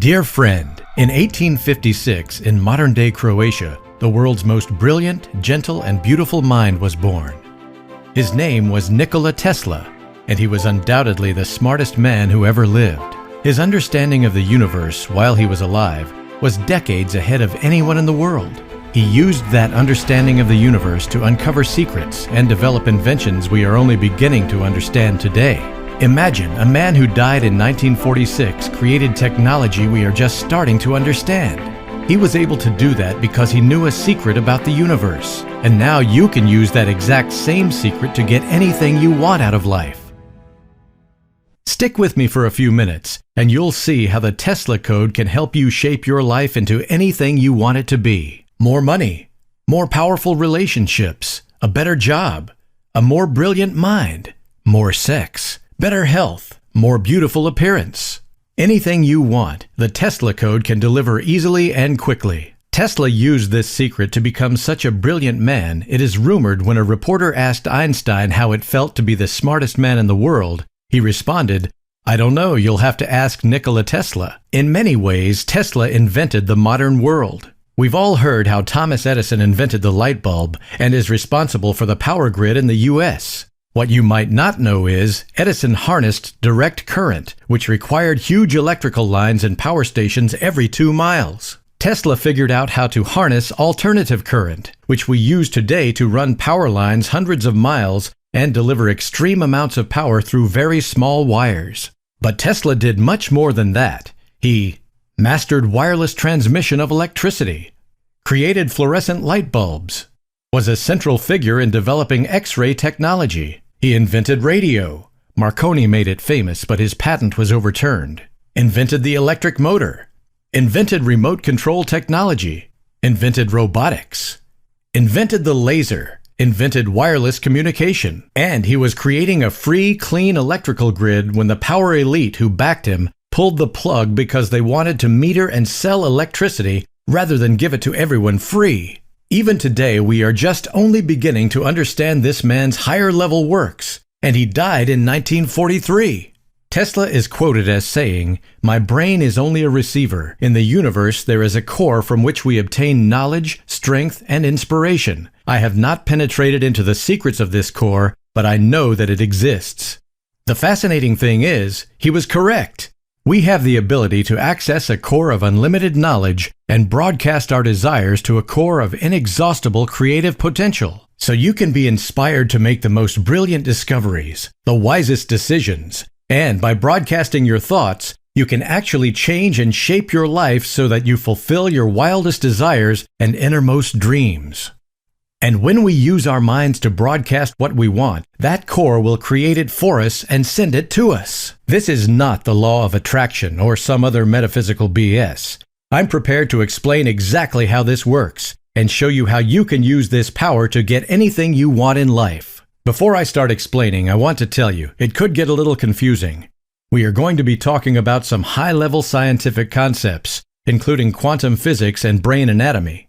Dear friend, in 1856, in modern-day Croatia, the world's most brilliant, gentle, and beautiful mind was born. His name was Nikola Tesla, and he was undoubtedly the smartest man who ever lived. His understanding of the universe while he was alive was decades ahead of anyone in the world. He used that understanding of the universe to uncover secrets and develop inventions we are only beginning to understand today. Imagine a man who died in 1946 created technology we are just starting to understand. He was able to do that because he knew a secret about the universe, and now you can use that exact same secret to get anything you want out of life. Stick with me for a few minutes, and you'll see how the Tesla code can help you shape your life into anything you want it to be. More money, more powerful relationships, a better job, a more brilliant mind, more sex, better health, more beautiful appearance. Anything you want, the Tesla code can deliver easily and quickly. Tesla used this secret to become such a brilliant man, it is rumored when a reporter asked Einstein how it felt to be the smartest man in the world, he responded, "I don't know, you'll have to ask Nikola Tesla." In many ways, Tesla invented the modern world. We've all heard how Thomas Edison invented the light bulb and is responsible for the power grid in the US. What you might not know is, Edison harnessed direct current, which required huge electrical lines and power stations every 2 miles. Tesla figured out how to harness alternative current, which we use today to run power lines hundreds of miles and deliver extreme amounts of power through very small wires. But Tesla did much more than that. He mastered wireless transmission of electricity, created fluorescent light bulbs, was a central figure in developing X-ray technology. He invented radio. Marconi made it famous, but his patent was overturned. Invented the electric motor. Invented remote control technology. Invented robotics. Invented the laser. Invented wireless communication. And he was creating a free, clean electrical grid when the power elite who backed him pulled the plug because they wanted to meter and sell electricity rather than give it to everyone free. Even today, we are just only beginning to understand this man's higher-level works, and he died in 1943. Tesla is quoted as saying, "My brain is only a receiver. In the universe, there is a core from which we obtain knowledge, strength, and inspiration. I have not penetrated into the secrets of this core, but I know that it exists." The fascinating thing is, he was correct. We have the ability to access a core of unlimited knowledge and broadcast our desires to a core of inexhaustible creative potential. So you can be inspired to make the most brilliant discoveries, the wisest decisions, and by broadcasting your thoughts, you can actually change and shape your life so that you fulfill your wildest desires and innermost dreams. And when we use our minds to broadcast what we want, that core will create it for us and send it to us. This is not the law of attraction or some other metaphysical BS. I'm prepared to explain exactly how this works and show you how you can use this power to get anything you want in life. Before I start explaining, I want to tell you, it could get a little confusing. We are going to be talking about some high-level scientific concepts, including quantum physics and brain anatomy.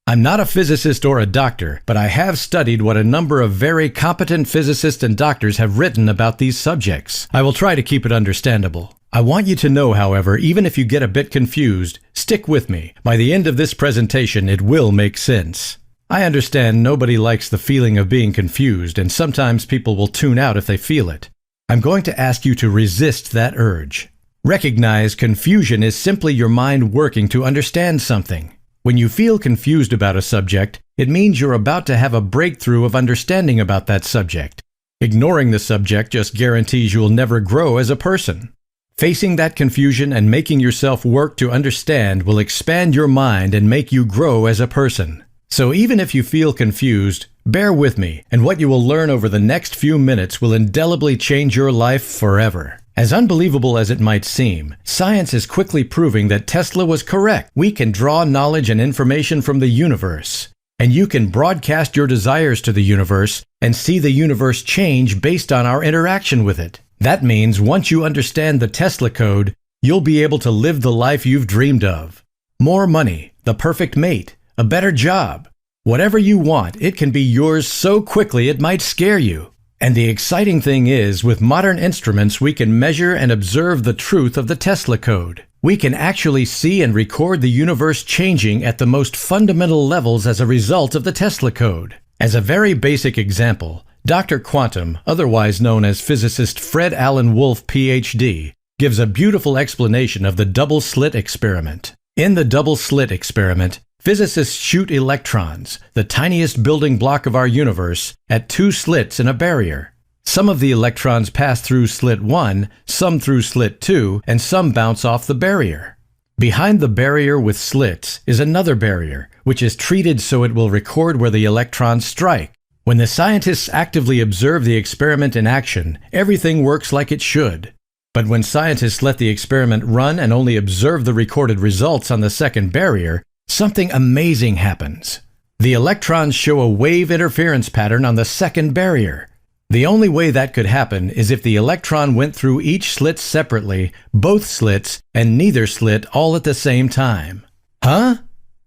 I'm not a physicist or a doctor, but I have studied what a number of very competent physicists and doctors have written about these subjects. I will try to keep it understandable. I want you to know, however, even if you get a bit confused, stick with me. By the end of this presentation, it will make sense. I understand nobody likes the feeling of being confused, and sometimes people will tune out if they feel it. I'm going to ask you to resist that urge. Recognize confusion is simply your mind working to understand something. When you feel confused about a subject, it means you're about to have a breakthrough of understanding about that subject. Ignoring the subject just guarantees you'll never grow as a person. Facing that confusion and making yourself work to understand will expand your mind and make you grow as a person. So even if you feel confused, bear with me, and what you will learn over the next few minutes will indelibly change your life forever. As unbelievable as it might seem, science is quickly proving that Tesla was correct. We can draw knowledge and information from the universe, and you can broadcast your desires to the universe and see the universe change based on our interaction with it. That means once you understand the Tesla code, you'll be able to live the life you've dreamed of. More money, the perfect mate, a better job. Whatever you want, it can be yours so quickly it might scare you. And the exciting thing is, with modern instruments, we can measure and observe the truth of the Tesla code. We can actually see and record the universe changing at the most fundamental levels as a result of the Tesla code. As a very basic example, Dr. Quantum, otherwise known as physicist Fred Alan Wolf, Ph.D., gives a beautiful explanation of the double-slit experiment. In the double-slit experiment, physicists shoot electrons, the tiniest building block of our universe, at two slits in a barrier. Some of the electrons pass through slit 1, some through slit 2, and some bounce off the barrier. Behind the barrier with slits is another barrier, which is treated so it will record where the electrons strike. When the scientists actively observe the experiment in action, everything works like it should. But when scientists let the experiment run and only observe the recorded results on the second barrier, something amazing happens. The electrons show a wave interference pattern on the second barrier. The only way that could happen is if the electron went through each slit separately, both slits, and neither slit all at the same time. Huh?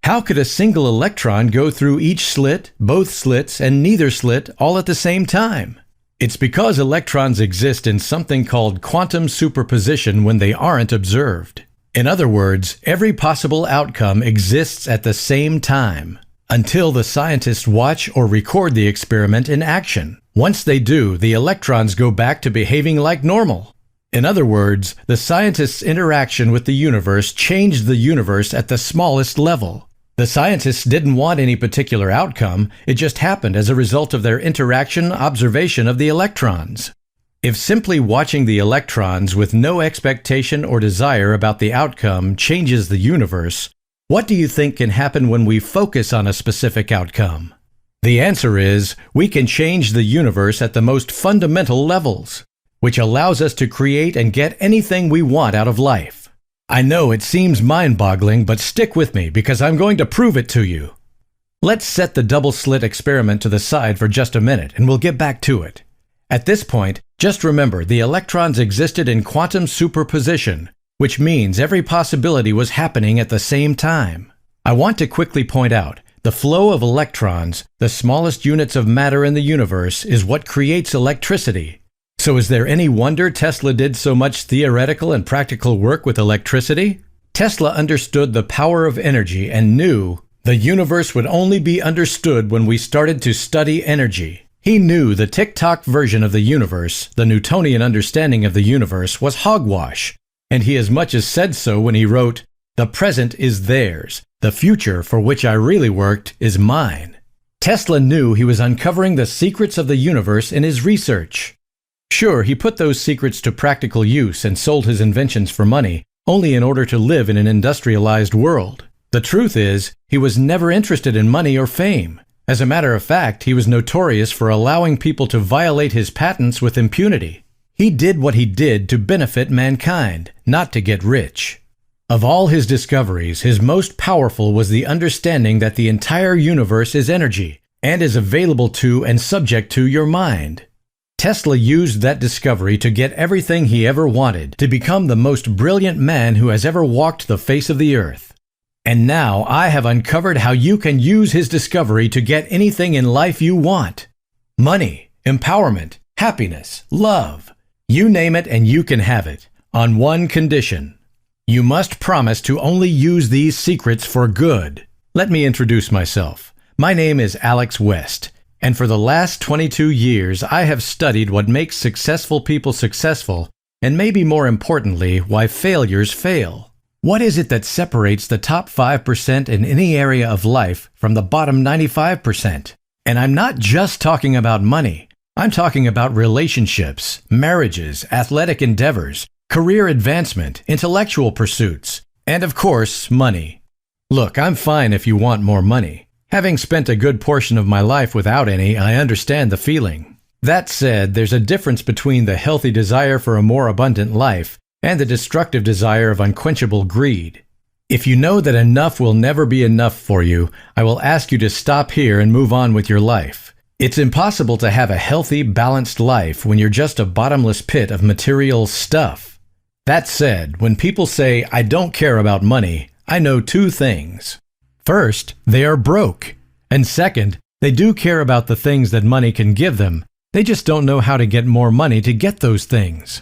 How could a single electron go through each slit, both slits, and neither slit all at the same time? It's because electrons exist in something called quantum superposition when they aren't observed. In other words, every possible outcome exists at the same time, until the scientists watch or record the experiment in action. Once they do, the electrons go back to behaving like normal. In other words, the scientists' interaction with the universe changed the universe at the smallest level. The scientists didn't want any particular outcome, it just happened as a result of their observation of the electrons. If simply watching the electrons with no expectation or desire about the outcome changes the universe, what do you think can happen when we focus on a specific outcome? The answer is, we can change the universe at the most fundamental levels, which allows us to create and get anything we want out of life. I know it seems mind-boggling, but stick with me because I'm going to prove it to you. Let's set the double-slit experiment to the side for just a minute and we'll get back to it. At this point, just remember the electrons existed in quantum superposition, which means every possibility was happening at the same time. I want to quickly point out, the flow of electrons, the smallest units of matter in the universe, is what creates electricity. So is there any wonder Tesla did so much theoretical and practical work with electricity? Tesla understood the power of energy and knew the universe would only be understood when we started to study energy. He knew the tick-tock version of the universe, the Newtonian understanding of the universe, was hogwash, and he as much as said so when he wrote, "The present is theirs. The future for which I really worked is mine." Tesla knew he was uncovering the secrets of the universe in his research. Sure, he put those secrets to practical use and sold his inventions for money, only in order to live in an industrialized world. The truth is, he was never interested in money or fame. As a matter of fact, he was notorious for allowing people to violate his patents with impunity. He did what he did to benefit mankind, not to get rich. Of all his discoveries, his most powerful was the understanding that the entire universe is energy, and is available to and subject to your mind. Tesla used that discovery to get everything he ever wanted, to become the most brilliant man who has ever walked the face of the earth. And now I have uncovered how you can use his discovery to get anything in life you want. Money, empowerment, happiness, love. You name it and you can have it, on one condition. You must promise to only use these secrets for good. Let me introduce myself. My name is Alex West, and for the last 22 years I have studied what makes successful people successful, and maybe more importantly, why failures fail. What is it that separates the top 5% in any area of life from the bottom 95%? And I'm not just talking about money. I'm talking about relationships, marriages, athletic endeavors, career advancement, intellectual pursuits, and of course, money. Look, I'm fine if you want more money. Having spent a good portion of my life without any, I understand the feeling. That said, there's a difference between the healthy desire for a more abundant life and the destructive desire of unquenchable greed. If you know that enough will never be enough for you, I will ask you to stop here and move on with your life. It's impossible to have a healthy, balanced life when you're just a bottomless pit of material stuff. That said, when people say, "I don't care about money," I know two things. First, they are broke. And second, they do care about the things that money can give them. They just don't know how to get more money to get those things.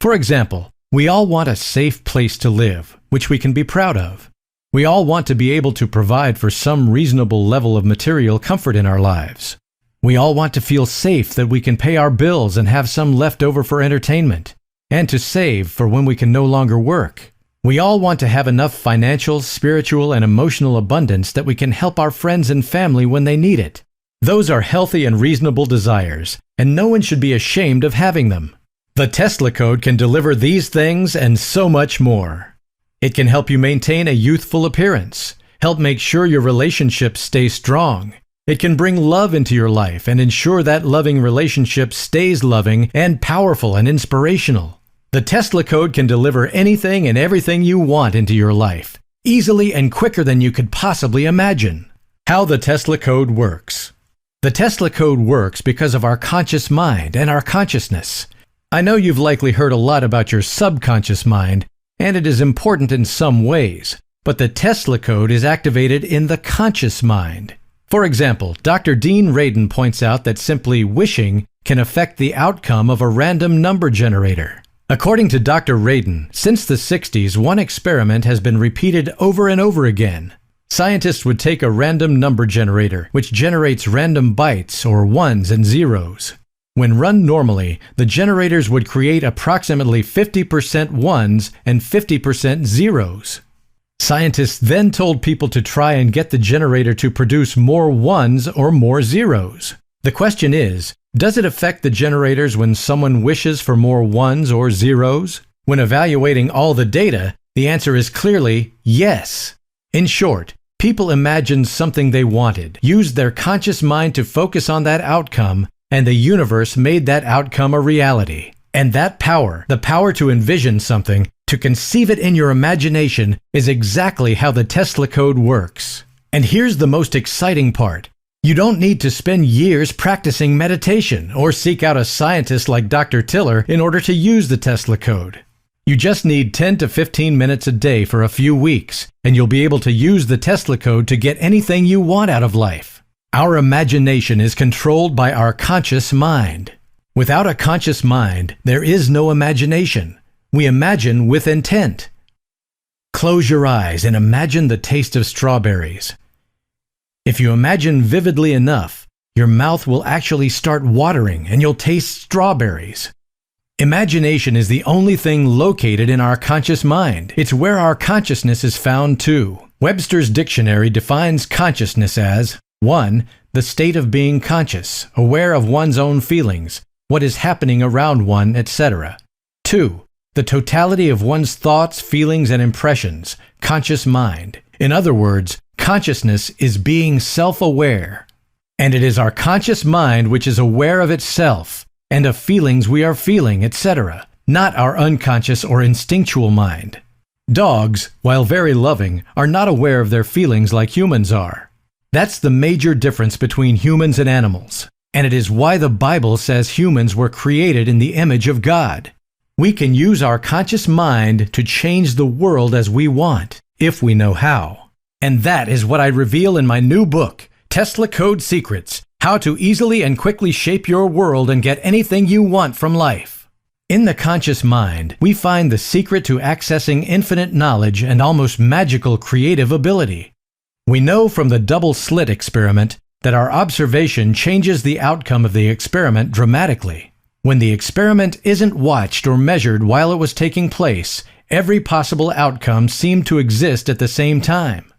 For example, We all want a safe place to live, which we can be proud of. We all want to be able to provide for some reasonable level of material comfort in our lives. We all want to feel safe that we can pay our bills and have some left over for entertainment, and to save for when we can no longer work. We all want to have enough financial, spiritual, and emotional abundance that we can help our friends and family when they need it. Those are healthy and reasonable desires, and no one should be ashamed of having them. The Tesla Code can deliver these things and so much more. It can help you maintain a youthful appearance, help make sure your relationships stay strong. It can bring love into your life and ensure that loving relationship stays loving and powerful and inspirational. The Tesla Code can deliver anything and everything you want into your life, easily and quicker than you could possibly imagine. How the Tesla Code works. The Tesla Code works because of our conscious mind and our consciousness. I know you've likely heard a lot about your subconscious mind, and it is important in some ways, but the Tesla Code is activated in the conscious mind. For example, Dr. Dean Radin points out that simply wishing can affect the outcome of a random number generator. According to Dr. Radin, since the 60s, one experiment has been repeated over and over again. Scientists would take a random number generator, which generates random bytes or ones and zeros. When run normally, the generators would create approximately 50% ones and 50% zeros. Scientists then told people to try and get the generator to produce more ones or more zeros. The question is, does it affect the generators when someone wishes for more ones or zeros? When evaluating all the data, the answer is clearly yes. In short, people imagined something they wanted, used their conscious mind to focus on that outcome, and the universe made that outcome a reality. And that power, the power to envision something, to conceive it in your imagination, is exactly how the Tesla Code works. And here's the most exciting part. You don't need to spend years practicing meditation or seek out a scientist like Dr. Tiller in order to use the Tesla Code. You just need 10 to 15 minutes a day for a few weeks, and you'll be able to use the Tesla Code to get anything you want out of life. Our imagination is controlled by our conscious mind. Without a conscious mind, there is no imagination. We imagine with intent. Close your eyes and imagine the taste of strawberries. If you imagine vividly enough, your mouth will actually start watering and you'll taste strawberries. Imagination is the only thing located in our conscious mind. It's where our consciousness is found too. Webster's dictionary defines consciousness as 1. The state of being conscious, aware of one's own feelings, what is happening around one, etc. 2. The totality of one's thoughts, feelings, and impressions, conscious mind. In other words, consciousness is being self-aware. And it is our conscious mind which is aware of itself and of feelings we are feeling, etc., not our unconscious or instinctual mind. Dogs, while very loving, are not aware of their feelings like humans are. That's the major difference between humans and animals, and it is why the Bible says humans were created in the image of God. We can use our conscious mind to change the world as we want, if we know how. And that is what I reveal in my new book, Tesla Code Secrets: How to Easily and Quickly Shape Your World and Get Anything You Want from Life. In the conscious mind, we find the secret to accessing infinite knowledge and almost magical creative ability. We know from the double slit experiment that our observation changes the outcome of the experiment dramatically. When the experiment isn't watched or measured while it was taking place, every possible outcome seemed to exist at the same time.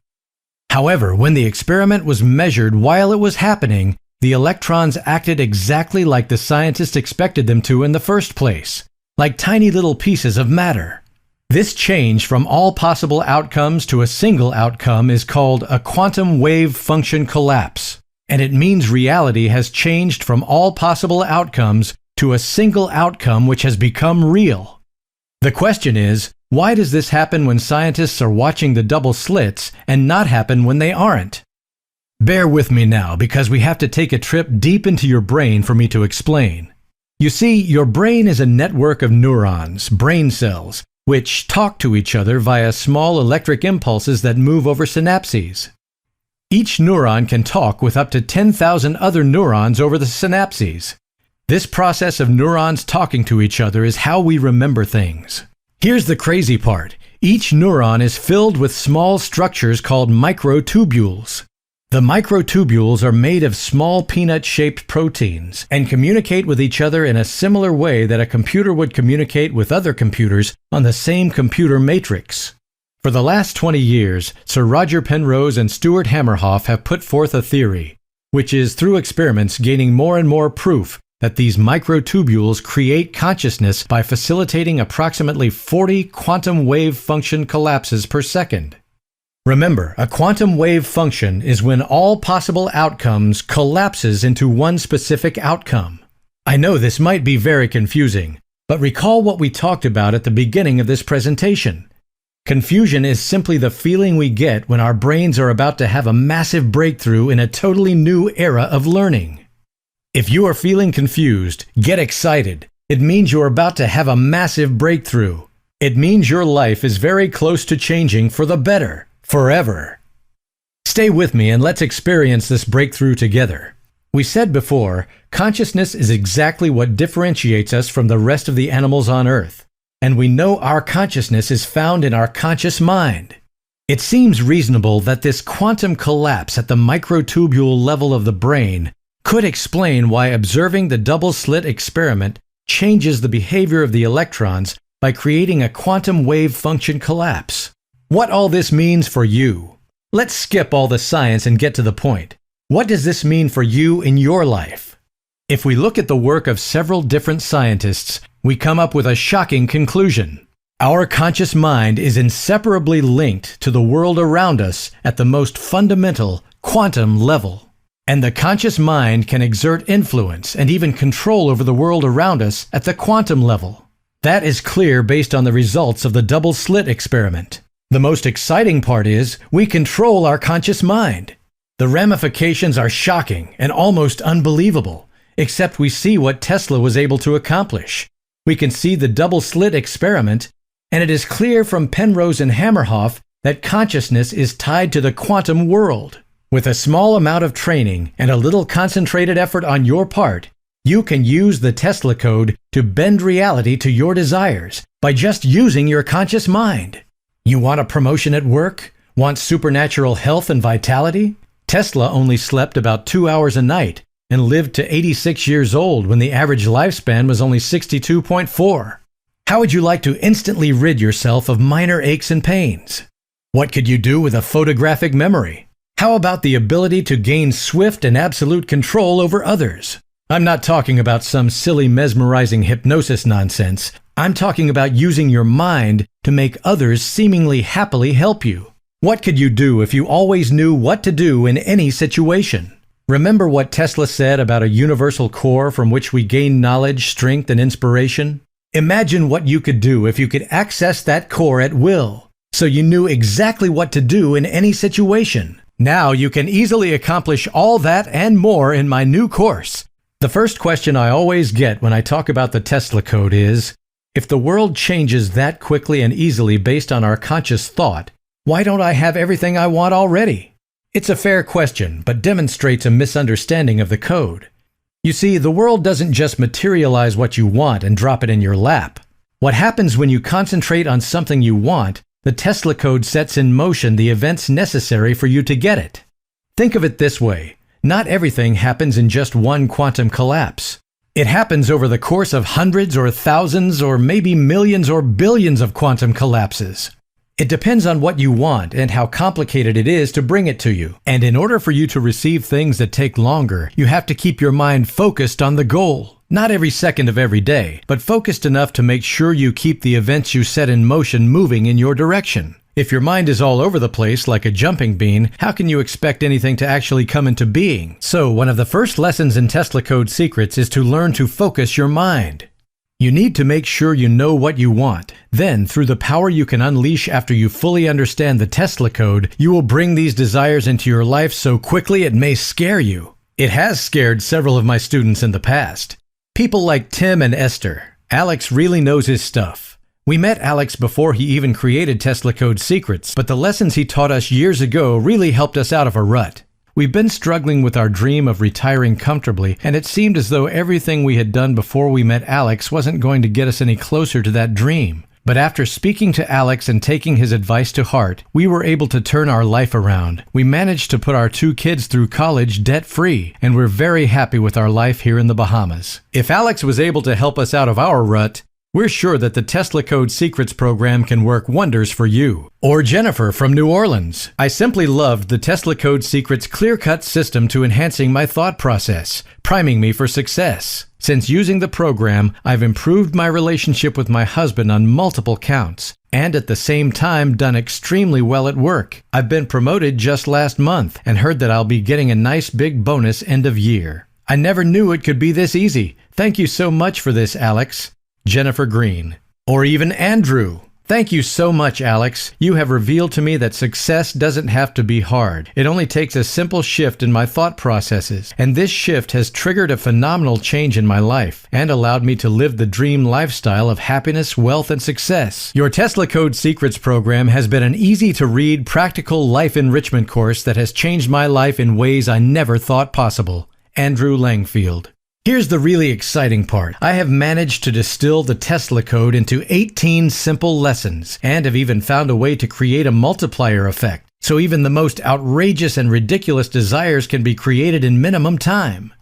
However, when the experiment was measured while it was happening, the electrons acted exactly like the scientists expected them to in the first place, like tiny little pieces of matter. This change from all possible outcomes to a single outcome is called a quantum wave function collapse, and it means reality has changed from all possible outcomes to a single outcome which has become real. The question is, why does this happen when scientists are watching the double slits and not happen when they aren't? Bear with me now, because we have to take a trip deep into your brain for me to explain. You see, your brain is a network of neurons, brain cells, which talk to each other via small electric impulses that move over synapses. Each neuron can talk with up to 10,000 other neurons over the synapses. This process of neurons talking to each other is how we remember things. Here's the crazy part. Each neuron is filled with small structures called microtubules. The microtubules are made of small peanut-shaped proteins and communicate with each other in a similar way that a computer would communicate with other computers on the same computer matrix. For the last 20 years, Sir Roger Penrose and Stuart Hamerhoff have put forth a theory, which is through experiments gaining more and more proof that these microtubules create consciousness by facilitating approximately 40 quantum wave function collapses per second. Remember, a quantum wave function is when all possible outcomes collapses into one specific outcome. I know this might be very confusing, but recall what we talked about at the beginning of this presentation. Confusion is simply the feeling we get when our brains are about to have a massive breakthrough in a totally new era of learning. If you are feeling confused, get excited. It means you're about to have a massive breakthrough. It means your life is very close to changing for the better. Forever. Stay with me and let's experience this breakthrough together. We said before, consciousness is exactly what differentiates us from the rest of the animals on Earth, and we know our consciousness is found in our conscious mind. It seems reasonable that this quantum collapse at the microtubule level of the brain could explain why observing the double-slit experiment changes the behavior of the electrons by creating a quantum wave function collapse. What all this means for you. Let's skip all the science and get to the point. What does this mean for you in your life? If we look at the work of several different scientists, we come up with a shocking conclusion. Our conscious mind is inseparably linked to the world around us at the most fundamental quantum level. And the conscious mind can exert influence and even control over the world around us at the quantum level. That is clear based on the results of the double-slit experiment. The most exciting part is we control our conscious mind. The ramifications are shocking and almost unbelievable, except we see what Tesla was able to accomplish. We can see the double-slit experiment, and it is clear from Penrose and Hamerhoff that consciousness is tied to the quantum world. With a small amount of training and a little concentrated effort on your part, you can use the Tesla code to bend reality to your desires by just using your conscious mind. You want a promotion at work? Want supernatural health and vitality? Tesla only slept about 2 hours a night and lived to 86 years old when the average lifespan was only 62.4. How would you like to instantly rid yourself of minor aches and pains? What could you do with a photographic memory? How about the ability to gain swift and absolute control over others? I'm not talking about some silly mesmerizing hypnosis nonsense. I'm talking about using your mind to make others seemingly happily help you. What could you do if you always knew what to do in any situation? Remember what Tesla said about a universal core from which we gain knowledge, strength, and inspiration? Imagine what you could do if you could access that core at will, so you knew exactly what to do in any situation. Now you can easily accomplish all that and more in my new course. The first question I always get when I talk about the Tesla code is, if the world changes that quickly and easily based on our conscious thought, why don't I have everything I want already? It's a fair question, but demonstrates a misunderstanding of the code. You see, the world doesn't just materialize what you want and drop it in your lap. What happens when you concentrate on something you want, the Tesla code sets in motion the events necessary for you to get it. Think of it this way. Not everything happens in just one quantum collapse. It happens over the course of hundreds or thousands or maybe millions or billions of quantum collapses. It depends on what you want and how complicated it is to bring it to you. And in order for you to receive things that take longer, you have to keep your mind focused on the goal. Not every second of every day, but focused enough to make sure you keep the events you set in motion moving in your direction. If your mind is all over the place like a jumping bean, how can you expect anything to actually come into being? So, one of the first lessons in Tesla Code Secrets is to learn to focus your mind. You need to make sure you know what you want. Then, through the power you can unleash after you fully understand the Tesla code, you will bring these desires into your life so quickly it may scare you. It has scared several of my students in the past. People like Tim and Esther. Alex really knows his stuff. We met Alex before he even created Tesla Code Secrets, but the lessons he taught us years ago really helped us out of a rut. We've been struggling with our dream of retiring comfortably, and it seemed as though everything we had done before we met Alex wasn't going to get us any closer to that dream. But after speaking to Alex and taking his advice to heart, we were able to turn our life around. We managed to put our 2 kids through college debt-free, and we're very happy with our life here in the Bahamas. If Alex was able to help us out of our rut, we're sure that the Tesla Code Secrets program can work wonders for you. Or Jennifer from New Orleans. I simply loved the Tesla Code Secrets clear-cut system to enhancing my thought process, priming me for success. Since using the program, I've improved my relationship with my husband on multiple counts, and at the same time done extremely well at work. I've been promoted just last month and heard that I'll be getting a nice big bonus end of year. I never knew it could be this easy. Thank you so much for this, Alex. Jennifer Green. Or even Andrew. Thank you so much, Alex. You have revealed to me that success doesn't have to be hard. It only takes a simple shift in my thought processes, and this shift has triggered a phenomenal change in my life and allowed me to live the dream lifestyle of happiness, wealth, and success. Your Tesla Code Secrets program has been an easy-to-read, practical life enrichment course that has changed my life in ways I never thought possible. Andrew Langfield. Here's the really exciting part. I have managed to distill the Tesla Code into 18 simple lessons and have even found a way to create a multiplier effect, so even the most outrageous and ridiculous desires can be created in minimum time.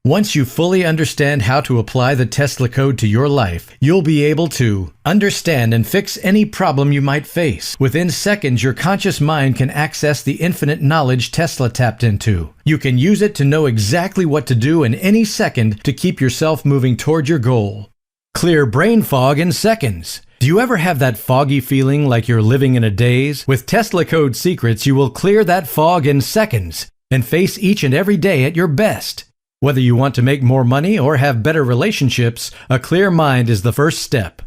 Once you fully understand how to apply the Tesla Code to your life, you'll be able to understand and fix any problem you might face. Within seconds, your conscious mind can access the infinite knowledge Tesla tapped into. You can use it to know exactly what to do in any second to keep yourself moving toward your goal. Clear brain fog in seconds. Do you ever have that foggy feeling like you're living in a daze? With Tesla Code Secrets, you will clear that fog in seconds and face each and every day at your best. Whether you want to make more money or have better relationships, a clear mind is the first step.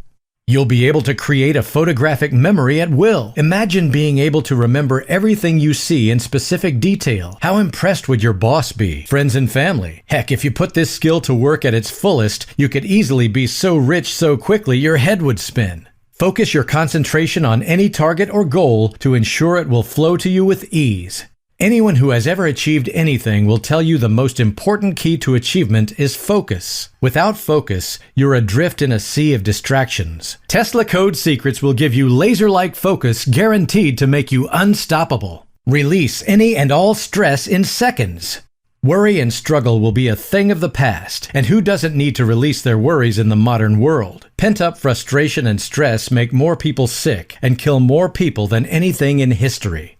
You'll be able to create a photographic memory at will. Imagine being able to remember everything you see in specific detail. How impressed would your boss be? Friends and family. Heck, if you put this skill to work at its fullest, you could easily be so rich so quickly your head would spin. Focus your concentration on any target or goal to ensure it will flow to you with ease. Anyone who has ever achieved anything will tell you the most important key to achievement is focus. Without focus, you're adrift in a sea of distractions. Tesla Code Secrets will give you laser-like focus guaranteed to make you unstoppable. Release any and all stress in seconds. Worry and struggle will be a thing of the past, and who doesn't need to release their worries in the modern world? Pent-up frustration and stress make more people sick and kill more people than anything in history.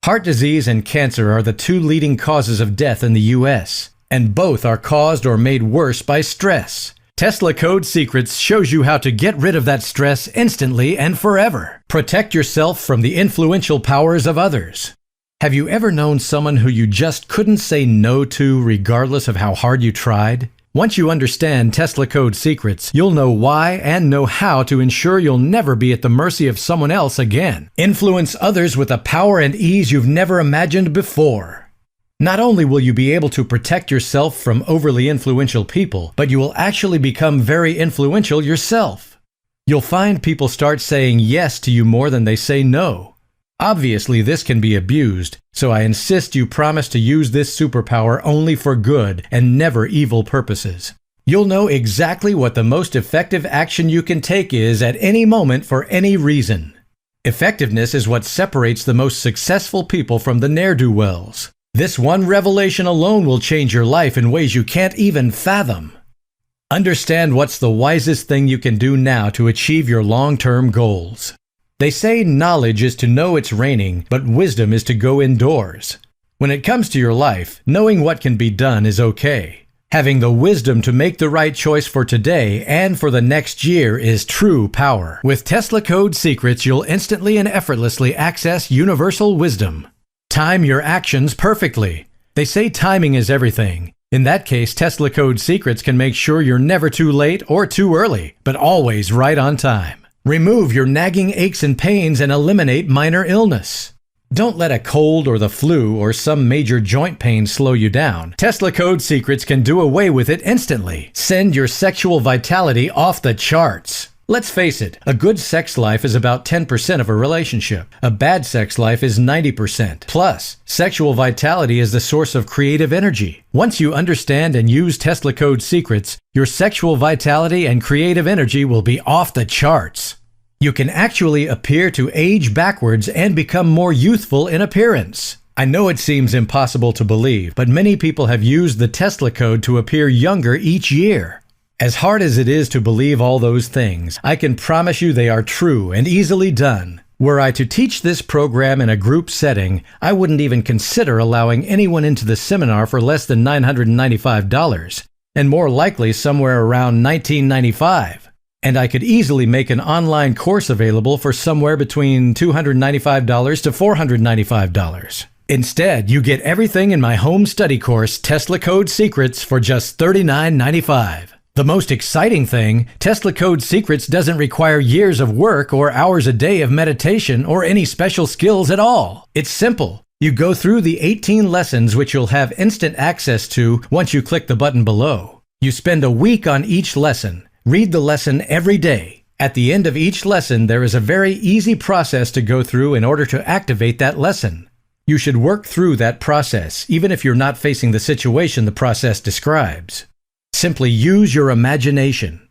Heart disease and cancer are the 2 leading causes of death in the U.S., and both are caused or made worse by stress. Tesla Code Secrets shows you how to get rid of that stress instantly and forever. Protect yourself from the influential powers of others. Have you ever known someone who you just couldn't say no to regardless of how hard you tried? Once you understand Tesla Code Secrets, you'll know why and know how to ensure you'll never be at the mercy of someone else again. Influence others with a power and ease you've never imagined before. Not only will you be able to protect yourself from overly influential people, but you will actually become very influential yourself. You'll find people start saying yes to you more than they say no. Obviously, this can be abused, so I insist you promise to use this superpower only for good and never evil purposes. You'll know exactly what the most effective action you can take is at any moment for any reason. Effectiveness is what separates the most successful people from the ne'er-do-wells. This one revelation alone will change your life in ways you can't even fathom. Understand what's the wisest thing you can do now to achieve your long-term goals. They say knowledge is to know it's raining, but wisdom is to go indoors. When it comes to your life, knowing what can be done is okay. Having the wisdom to make the right choice for today and for the next year is true power. With Tesla Code Secrets, you'll instantly and effortlessly access universal wisdom. Time your actions perfectly. They say timing is everything. In that case, Tesla Code Secrets can make sure you're never too late or too early, but always right on time. Remove your nagging aches and pains and eliminate minor illness. Don't let a cold or the flu or some major joint pain slow you down. Tesla Code Secrets can do away with it instantly. Send your sexual vitality off the charts. Let's face it, a good sex life is about 10% of a relationship. A bad sex life is 90%. Plus, sexual vitality is the source of creative energy. Once you understand and use Tesla Code Secrets, your sexual vitality and creative energy will be off the charts. You can actually appear to age backwards and become more youthful in appearance. I know it seems impossible to believe, but many people have used the Tesla code to appear younger each year. As hard as it is to believe all those things, I can promise you they are true and easily done. Were I to teach this program in a group setting, I wouldn't even consider allowing anyone into the seminar for less than $995, and more likely somewhere around $1995. And I could easily make an online course available for somewhere between $295 to $495. Instead, you get everything in my home study course, Tesla Code Secrets, for just $39.95. The most exciting thing, Tesla Code Secrets doesn't require years of work or hours a day of meditation or any special skills at all. It's simple. You go through the 18 lessons which you'll have instant access to once you click the button below. You spend a week on each lesson. Read the lesson every day. At the end of each lesson, there is a very easy process to go through in order to activate that lesson. You should work through that process, even if you're not facing the situation the process describes. Simply use your imagination.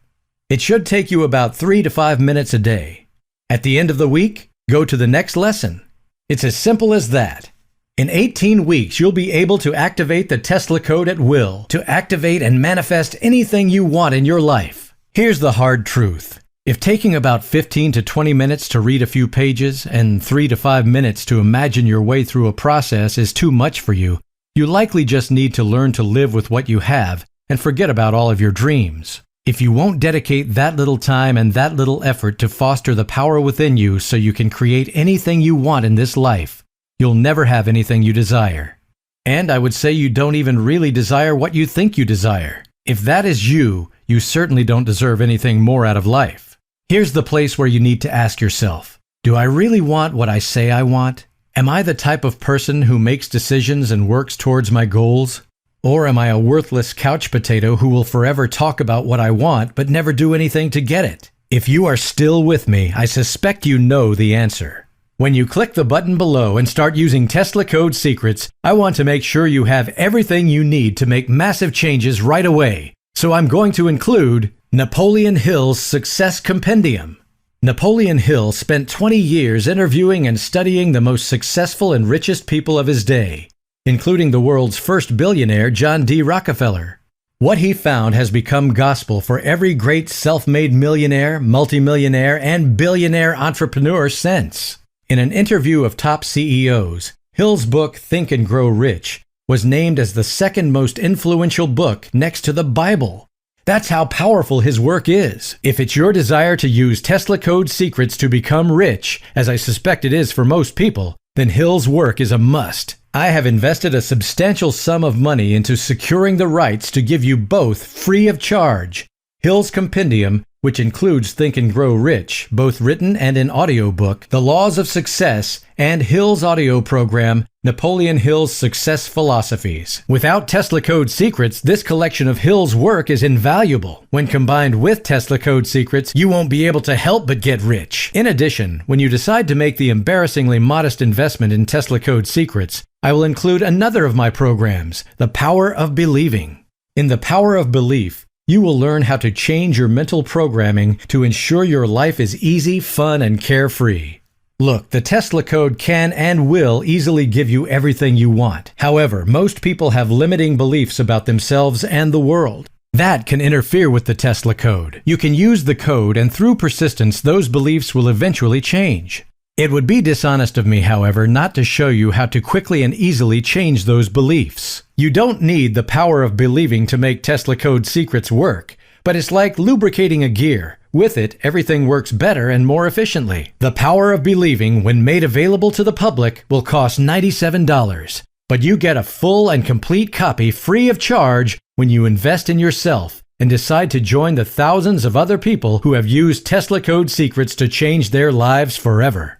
It should take you about 3 to 5 minutes a day. At the end of the week, go to the next lesson. It's as simple as that. In 18 weeks, you'll be able to activate the Tesla code at will, to activate and manifest anything you want in your life. Here's the hard truth. If taking about 15 to 20 minutes to read a few pages and 3 to 5 minutes to imagine your way through a process is too much for you, you likely just need to learn to live with what you have and forget about all of your dreams. If you won't dedicate that little time and that little effort to foster the power within you so you can create anything you want in this life, you'll never have anything you desire. And I would say you don't even really desire what you think you desire. If that is you, you certainly don't deserve anything more out of life. Here's the place where you need to ask yourself, do I really want what I say I want? Am I the type of person who makes decisions and works towards my goals? Or am I a worthless couch potato who will forever talk about what I want but never do anything to get it? If you are still with me, I suspect you know the answer. When you click the button below and start using Tesla Code Secrets, I want to make sure you have everything you need to make massive changes right away. So I'm going to include Napoleon Hill's Success Compendium. Napoleon Hill spent 20 years interviewing and studying the most successful and richest people of his day, including the world's first billionaire, John D. Rockefeller. What he found has become gospel for every great self-made millionaire, multimillionaire, and billionaire entrepreneur since. In an interview of top CEOs, Hill's book, Think and Grow Rich, was named as the second most influential book next to the Bible. That's how powerful his work is. If it's your desire to use Tesla Code Secrets to become rich, as I suspect it is for most people, then Hill's work is a must. I have invested a substantial sum of money into securing the rights to give you both free of charge. Hill's Compendium, which includes Think and Grow Rich, both written and in audiobook, The Laws of Success, and Hill's audio program, Napoleon Hill's Success Philosophies. Without Tesla Code Secrets, this collection of Hill's work is invaluable. When combined with Tesla Code Secrets, you won't be able to help but get rich. In addition, when you decide to make the embarrassingly modest investment in Tesla Code Secrets, I will include another of my programs, The Power of Believing. In The Power of Belief, you will learn how to change your mental programming to ensure your life is easy, fun, and carefree. Look, the Tesla code can and will easily give you everything you want. However, most people have limiting beliefs about themselves and the world. That can interfere with the Tesla code. You can use the code, and through persistence, those beliefs will eventually change. It would be dishonest of me, however, not to show you how to quickly and easily change those beliefs. You don't need the power of believing to make Tesla Code Secrets work, but it's like lubricating a gear. With it, everything works better and more efficiently. The Power of Believing, when made available to the public, will cost $97, but you get a full and complete copy free of charge when you invest in yourself and decide to join the thousands of other people who have used Tesla Code Secrets to change their lives forever.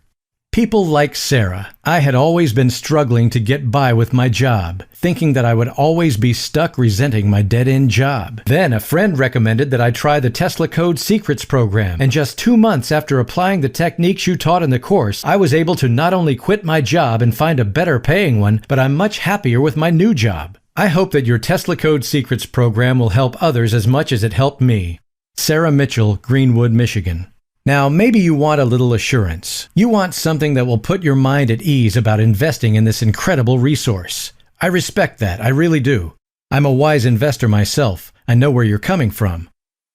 People like Sarah. I had always been struggling to get by with my job, thinking that I would always be stuck resenting my dead-end job. Then a friend recommended that I try the Tesla Code Secrets program, and just 2 months after applying the techniques you taught in the course, I was able to not only quit my job and find a better paying one, but I'm much happier with my new job. I hope that your Tesla Code Secrets program will help others as much as it helped me. Sarah Mitchell, Greenwood, Michigan. Now, maybe you want a little assurance. You want something that will put your mind at ease about investing in this incredible resource. I respect that, I really do. I'm a wise investor myself. I know where you're coming from.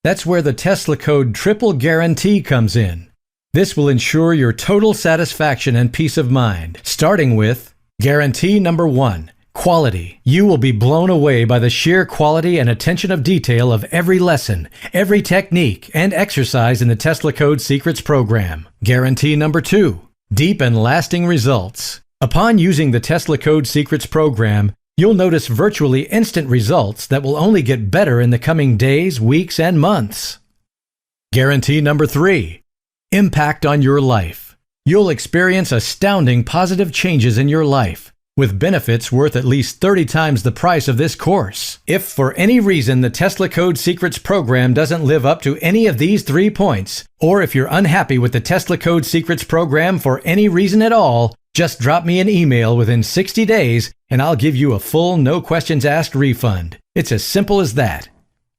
That's where the Tesla code Triple Guarantee comes in. This will ensure your total satisfaction and peace of mind, starting with Guarantee number 1. Quality. You will be blown away by the sheer quality and attention of detail of every lesson, every technique, and exercise in the Tesla Code Secrets program. Guarantee number 2. Deep and lasting results. Upon using the Tesla Code Secrets program, you'll notice virtually instant results that will only get better in the coming days, weeks, and months. Guarantee number 3. Impact on your life. You'll experience astounding positive changes in your life, with benefits worth at least 30 times the price of this course. If for any reason the Tesla Code Secrets program doesn't live up to any of these 3 points, or if you're unhappy with the Tesla Code Secrets program for any reason at all, just drop me an email within 60 days and I'll give you a full, no questions asked refund. It's as simple as that.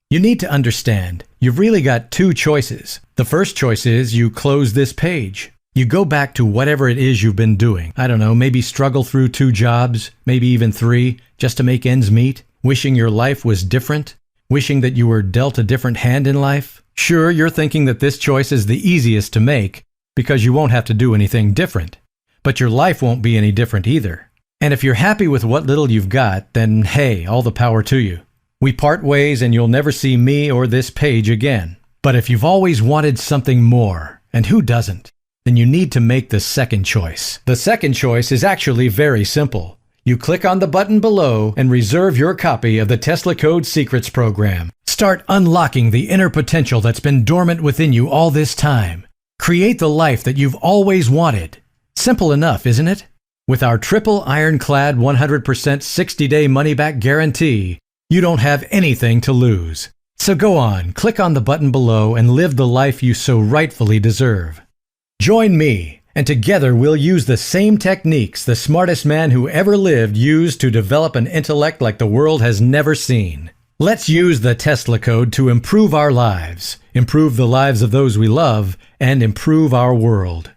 You need to understand, you've really got 2 choices. The first choice is you close this page. You go back to whatever it is you've been doing. I don't know, maybe struggle through 2 jobs, maybe even 3, just to make ends meet, wishing your life was different, wishing that you were dealt a different hand in life. Sure, you're thinking that this choice is the easiest to make because you won't have to do anything different. But your life won't be any different either. And if you're happy with what little you've got, then hey, all the power to you. We part ways and you'll never see me or this page again. But if you've always wanted something more, and who doesn't, then you need to make the second choice. The second choice is actually very simple. You click on the button below and reserve your copy of the Tesla Code Secrets program. Start unlocking the inner potential that's been dormant within you all this time. Create the life that you've always wanted. Simple enough, isn't it? With our triple ironclad 100% 60-day money-back guarantee, you don't have anything to lose. So go on, click on the button below and live the life you so rightfully deserve. Join me, and together we'll use the same techniques the smartest man who ever lived used to develop an intellect like the world has never seen. Let's use the Tesla code to improve our lives, improve the lives of those we love, and improve our world.